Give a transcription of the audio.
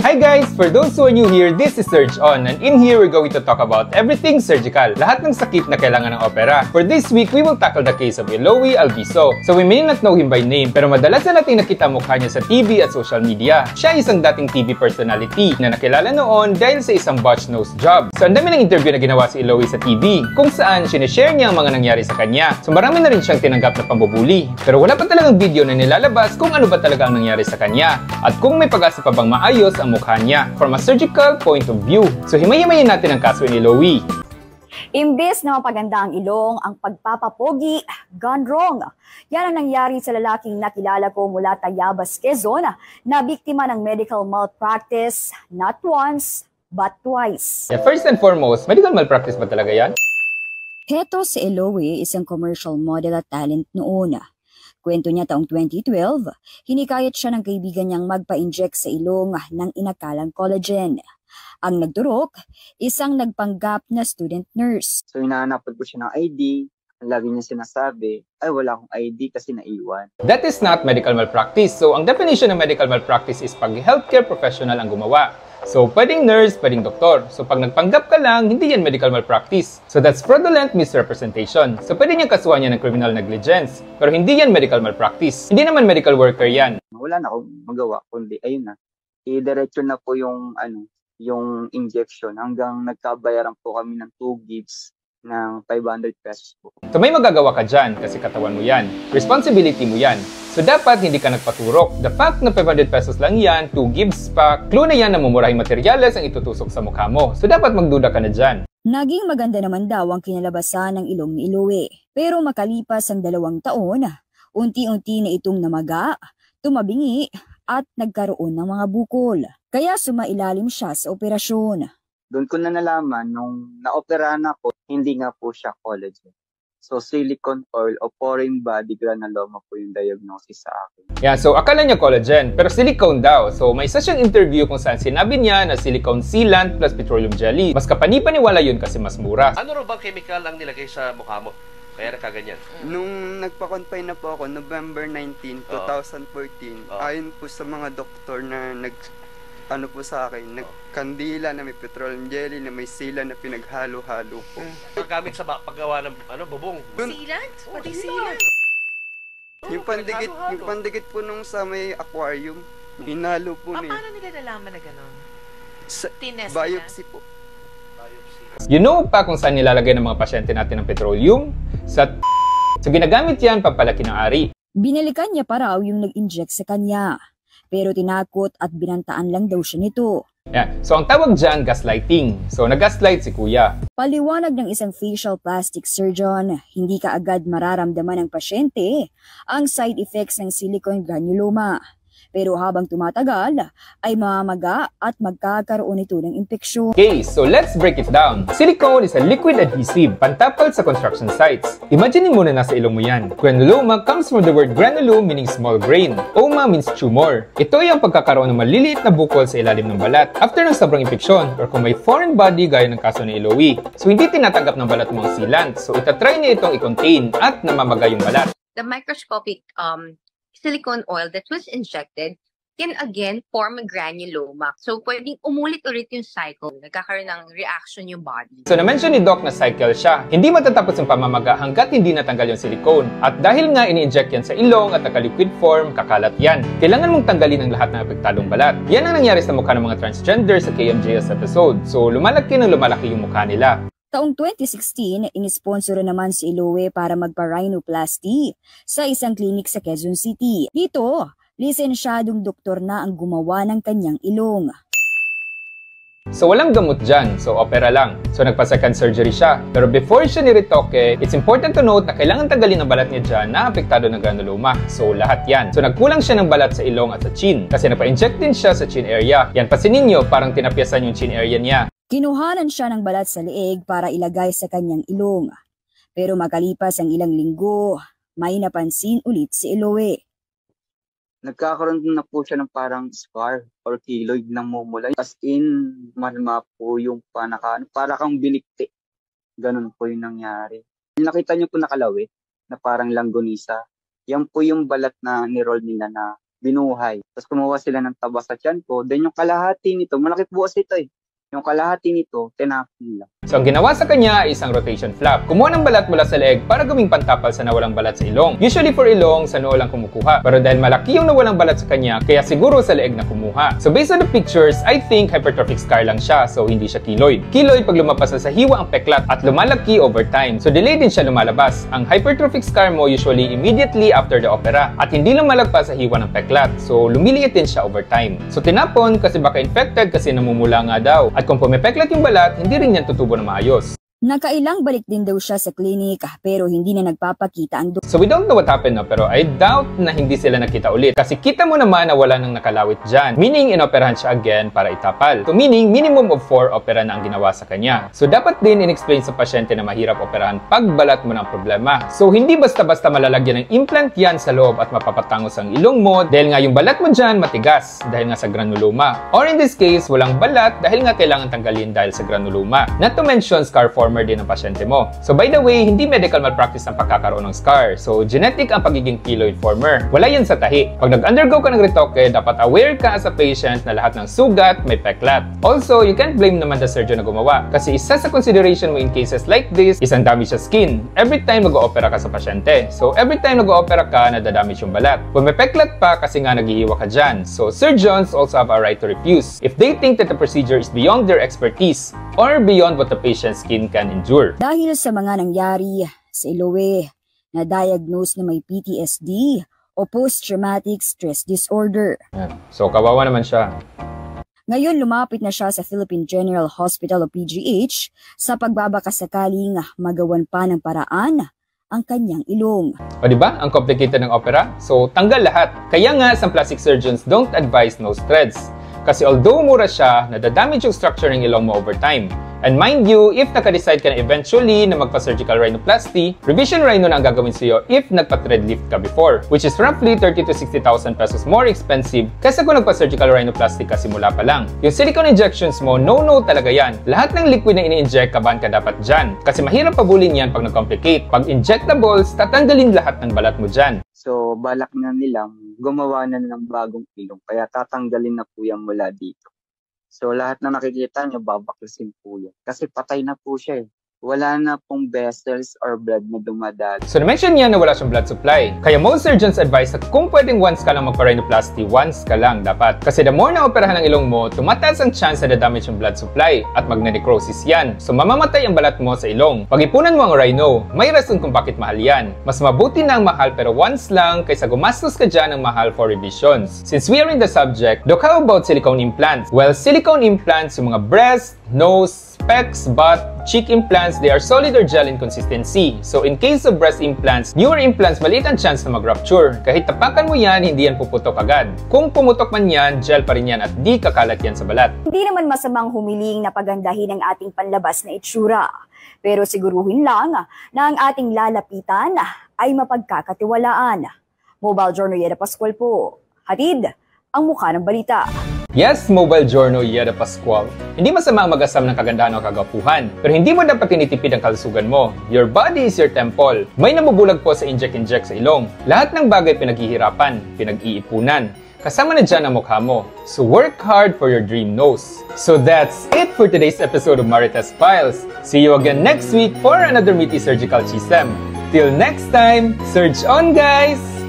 Hi guys! For those who are new here, this is Surge On, and in here we're going to talk about everything surgical. Lahat ng sakit na kailangan ng opera. For this week, we will tackle the case of Eloy Alviso. So we may not know him by name, pero madalas na natin nakita mukha niya sa TV at social media. Siya ay isang dating TV personality na nakilala noon dahil sa isang botch nose job. So ang dami ng interview na ginawa si Eloy sa TV, kung saan sinishare niya ang mga nangyari sa kanya. So marami na rin siyang tinanggap na pambubuli. Pero wala pa talagang video na nilalabas kung ano ba talaga ang nangyari sa kanya at kung may pag-asa pa bang maayos ang mukha niya from a surgical point of view. So himay-himayin natin ang kaso ni Eloy. Imbes na mapaganda ang ilong, ang pagpapapogi, gone wrong. Yan ang nangyari sa lalaking nakilala ko mula Tayabas, Quezon, na biktima ng medical malpractice not once, but twice. Yeah, first and foremost, medical malpractice ba talaga yan? Heto si Eloy, isang commercial model at talent noon. Kwento niya taong 2012, hinikayat siya ng kaibigan niyang magpa-inject sa ilong ng inakalang collagen. Ang nagturok, isang nagpanggap na student nurse. So hinahanapan ko siya ng ID, ang lagi niya sinasabi, ay wala akong ID kasi naiwan. That is not medical malpractice. So ang definition ng medical malpractice is pag healthcare professional ang gumawa. So, pwedeng nurse, pwedeng doktor. So, pag nagpanggap ka lang, hindi yan medical malpractice. So, that's fraudulent misrepresentation. So, pwede niyang kasuhan yan ng criminal negligence. Pero hindi yan medical malpractice. Hindi naman medical worker yan. Wala na akong magawa, kundi ayun na. I-diretso na po yung, yung injection hanggang nagkabayaran po kami ng 2 gigs ng 500 pesos po. So, may magagawa ka dyan kasi katawan mo yan. Responsibility mo yan. So, dapat hindi ka nagpaturok. The fact na 500 pesos lang yan, 2 gives pa, clue na yan na mumurahing materyales ang itutusok sa mukha mo. So, dapat magduda ka na dyan. Naging maganda naman daw ang kinalabasan ng ilong ni Eloy. Pero makalipas ang 2 taon, unti-unti na itong namaga, tumabingi, at nagkaroon ng mga bukol. Kaya sumailalim siya sa operasyon. Doon ko na nalaman nung naoperahan ako, hindi nga po siya collagen. So, silicone oil o foreign body granuloma po yung diagnosis sa akin. Yeah, so akala niya collagen, pero silicone daw. So, may isa siyang interview kung saan sinabi niya na silicone sealant plus petroleum jelly. Mas kapani-paniwala yun kasi mas mura. Ano rin bang chemical ang nilagay sa mukha mo? Kaya nakaganyan. Nung nagpa-confine na po ako, November 19, 2014, ayon po sa mga doktor na ano po sa akin, nagkandila na may petroleum jelly, na may sila na pinaghalo-halo po. Gamit sa paggawa ng bubong. Sealant? Pati sealant? Yung pandikit po nung sa may aquarium, hinalo po niya. Paano nila nalaman na gano'n? Tinest Biopsy po. You know pa kung saan nilalagay ng mga pasyente natin ng petroleum? So, ginagamit yan pampalaki ng ari. Binalikan niya pa raw yung nag-inject sa kanya. Pero tinakot at binantaan lang daw siya nito. Yeah. So ang tawag dyan, gaslighting. So nag-gaslight si kuya. Paliwanag ng isang facial plastic surgeon, hindi kaagad mararamdaman ng pasyente ang side effects ng silicone granuloma. Pero habang tumatagal, ay mamamaga at magkakaroon ito ng impeksyon. Okay, so let's break it down. Silicone is a liquid adhesive, pantapal sa construction sites. Imagine mo na nasa ilong mo yan. Granuloma comes from the word granulum meaning small grain. Oma means tumor. Ito ay ang pagkakaroon ng maliliit na bukol sa ilalim ng balat after ng sobrang impeksyon or kung may foreign body gaya ng kaso ni Eloy. So hindi tinatanggap ng balat mo ang sealant. So itatry niya itong i-contain at namamaga yung balat. The microscopic silicone oil that was injected can again form a granuloma. So, pwedeng umulit ulit yung cycle. Nagkakaroon ng reaction yung body. So, na-mention ni Doc na cycle siya. Hindi matatapos yung pamamaga hanggat hindi natanggal yung silicone. At dahil nga ini-inject yan sa ilong at naka-liquid form, kakalat yan. Kailangan mong tanggalin ang lahat ng apektadong balat. Yan ang nangyari sa mukha ng mga transgender sa KMJS episode. So, lumalaki yung mukha nila. Taong 2016, inisponsor naman si Eloy para magpa-rhinoplasty sa isang klinik sa Quezon City. Dito, lisensyadong doktor na ang gumawa ng kanyang ilong. So walang gamot dyan, so opera lang. So nagpa-second surgery siya. Pero before siya niretoke, it's important to note na kailangan tanggalin ang balat niya dyan na apektado ng granuloma. So lahat yan. So nagkulang siya ng balat sa ilong at sa chin. Kasi napa-inject din siya sa chin area. Yan, pasinin nyo, parang tinapyasan yung chin area niya. Kinuhanan siya ng balat sa leeg para ilagay sa kanyang ilong. Pero makalipas ang ilang linggo, may napansin ulit si Eloy. Nagkakaroon na po siya ng parang scar or keloid ng mumula. As in, malma po yung para kang binikti. Ganun po yung nangyari. Nakita niyo po nakalawi na parang langgonisa. Yan po yung balat na niroll nila na binuhay. Tapos kumuha sila ng taba sa tiyan ko. Then yung kalahati nito, malaki po kasi ito eh. Yung kalahati nito, tinapon lang. So ang ginawa sa kanya ay isang rotation flap. Kumuha ng balat mula sa leeg para gawing pantapal sa nawalang balat sa ilong. Usually for ilong, sa noo lang kumukuha. Pero dahil malaki yung nawalang balat sa kanya, kaya siguro sa leeg na kumuha. So based on the pictures, I think hypertrophic scar lang siya, so hindi siya keloid. Keloid pag lumapas na sa hiwa ang peklat at lumalaki over time. So delayed din siya lumalabas. Ang hypertrophic scar mo usually immediately after the opera at hindi lumalagpas sa hiwa ng peklat. So lumiliit din siya over time. So tinapon kasi baka infected kasi namumula nga daw. At kung pumipeklat yung balat, hindi rin yan tutubo na maayos. Nakailang balik din daw siya sa klinik pero hindi na nagpapakita ang So we don't know what happened, no? Pero I doubt na hindi sila nakita ulit. Kasi kita mo naman na wala nang nakalawit dyan. Meaning, inoperahan siya again para itapal. So meaning, minimum of 4 opera na ang ginawa sa kanya. So dapat din in-explain sa pasyente na mahirap operahan pag balat mo ng problema. So hindi basta-basta malalagyan ng implant yan sa loob at mapapatangos ang ilong mo dahil nga yung balat mo dyan matigas dahil nga sa granuloma. Or in this case, walang balat dahil nga kailangan tanggalin dahil sa granuloma. Not to mention scar former din ng pasyente mo. So by the way, hindi medical malpractice ang pagkakaroon ng scar. So genetic ang pagiging keloid former. Wala yan sa tahi. Pag nag-undergo ka ng retoke, dapat aware ka as a patient na lahat ng sugat may peklat. Also, you can't blame naman the surgeon na gumawa. Kasi isa sa consideration mo in cases like this is ang damage sa skin. Every time mag-o-opera ka sa pasyente. So every time nag-o-opera ka, nadadamage yung balat. Kung may peklat pa kasi nga naghihiwa ka dyan. So surgeons also have a right to refuse if they think that the procedure is beyond their expertise or beyond what the patient's skin can endure. Dahil sa mga nangyari, si Eloe na-diagnose na may PTSD o post-traumatic stress disorder. So kawawa naman siya. Ngayon lumapit na siya sa Philippine General Hospital o PGH sa pagbabakasakaling magawan pa ng paraan ang kanyang ilong. O diba? Ang complicated ng opera? So tanggal lahat. Kaya nga, some plastic surgeons don't advise nose threads. Kasi although mura siya, nadadamage yung structure ng ilong mo over time. And mind you, if nakadecide ka na eventually na magpa-surgical rhinoplasty, revision rhino na ang gagawin sa'yo if nagpa-thread lift ka before, which is roughly 30 to 60,000 pesos more expensive kaysa kung nagpa-surgical rhinoplasty ka simula pa lang. Yung silicone injections mo, no-no talaga yan. Lahat ng liquid na ini-inject, kabahan ka dapat dyan. Kasi mahirap pabulin yan pag nag-complicate. Pag injectables, tatanggalin lahat ng balat mo dyan. So, balak na nilang gumawa na ng bagong ilong, kaya tatanggalin na po yan mula dito. So, lahat na nakikita nyo, babaklasin po yan. Kasi patay na po siya eh. Wala na pong vessels or blood na dumadalo. So, na-mention niya na wala siyang blood supply. Kaya most surgeons advise na kung pwedeng once ka lang magpa-rhinoplasty, once ka lang dapat. Kasi the more na operahan ng ilong mo, tumataas ang chance na damage yung blood supply at magne-necrosis yan. So, mamamatay ang balat mo sa ilong. Pag ipunan mo ang rhino, may rason kung bakit mahal yan. Mas mabuti na ang mahal pero once lang kaysa gumastos ka dyan ng mahal for revisions. Since we are in the subject, Doc, how about silicone implants? Well, silicone implants, yung mga breast, nose, pecs, butt, cheek implants, they are solid or gel in consistency. So in case of breast implants, newer implants, maliit ang chance na mag-rupture. Kahit tapakan mo yan, hindi yan puputok agad. Kung pumutok man yan, gel pa rin yan at di kakalat yan sa balat. Hindi naman masamang humiling na pagandahin ang ating panlabas na itsura. Pero siguruhin lang na ang ating lalapitan ay mapagkakatiwalaan. Mobile Journal Yeda Pascual po. Hatid ang mukha ng balita. Yes, Mobile Journal Yeda Pascual. Hindi masama ang mag-asam ng kagandahan o kagapuhan, pero hindi mo dapat tinitipid ang kalusugan mo. Your body is your temple. May nabubulag po sa inject sa ilong. Lahat ng bagay pinaghihirapan, pinag-iipunan. Kasama na dyan ang mukha mo. So work hard for your dream nose. So that's it for today's episode of Marites Files. See you again next week for another meaty surgical chisem. Till next time, surge on guys!